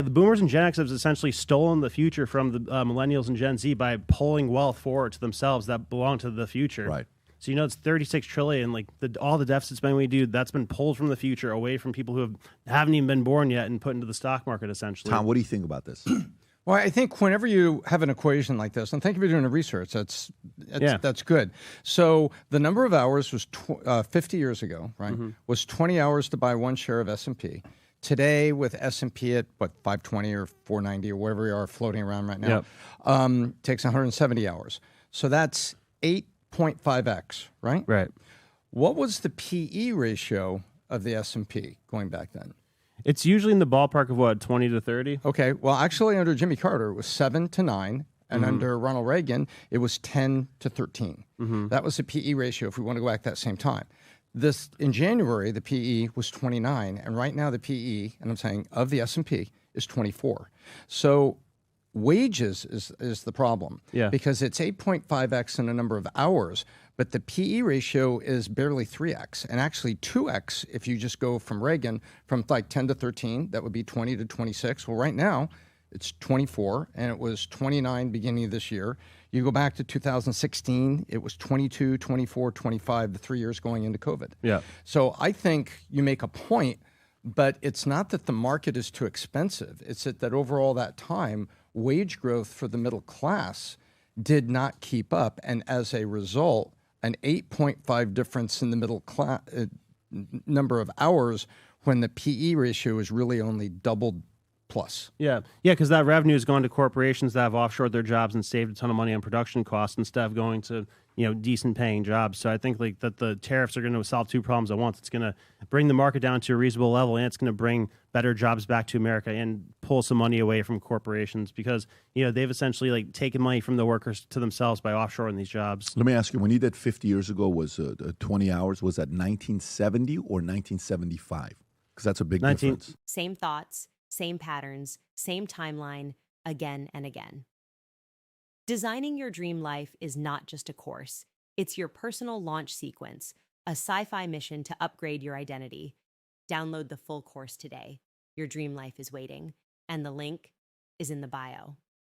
The boomers and Gen X have essentially stolen the future from the millennials and Gen Z by pulling wealth forward to themselves that belong to the future. Right. So, it's 36 trillion, like all the deficit spending we do, that's been pulled from the future away from people who haven't even been born yet and put into the stock market, essentially. Tom, what do you think about this? Well, I think whenever you have an equation like this, and thank you for doing the research, that's good. So the number of hours was 50 years ago, right? Was 20 hours to buy one share of S&P. Today, with S&P at 520 or 490 or wherever we are floating around right now, takes 170 hours. So that's 8.5x, right? Right. What was the PE ratio of the S&P going back then? It's usually in the ballpark of what, 20 to 30? Okay. Well, actually, under Jimmy Carter, it was 7 to 9. And under Ronald Reagan, it was 10 to 13. That was the PE ratio if we want to go back that same time. In January, the PE was 29. And right now, the PE, and I'm saying of the S&P, is 24. So wages is the problem. Yeah. Because it's 8.5x in a number of hours, but the PE ratio is barely 3x, and actually 2x if you just go from Reagan from like 10 to 13, that would be 20 to 26. Well, right now it's 24, and it was 29 beginning of this year. You go back to 2016, it was 22, 24, 25, the 3 years going into COVID. Yeah. So I think you make a point, but it's not that the market is too expensive. It's that overall that time, wage growth for the middle class did not keep up, and as a result, an 8.5 difference in the middle class number of hours when the PE ratio is really only doubled plus. Yeah, because that revenue has gone to corporations that have offshored their jobs and saved a ton of money on production costs instead of going to decent paying jobs. So I think that the tariffs are going to solve two problems at once. It's going to bring the market down to a reasonable level, and it's going to bring better jobs back to America and pull some money away from corporations because they've essentially taken money from the workers to themselves by offshoring these jobs. Let me ask you, when you did 50 years ago was 20 hours, was that 1970 or 1975? Because that's a big difference. Same thoughts, same patterns, same timeline, again and again. Designing your dream life is not just a course. It's your personal launch sequence, a sci-fi mission to upgrade your identity. Download the full course today. Your dream life is waiting, and the link is in the bio.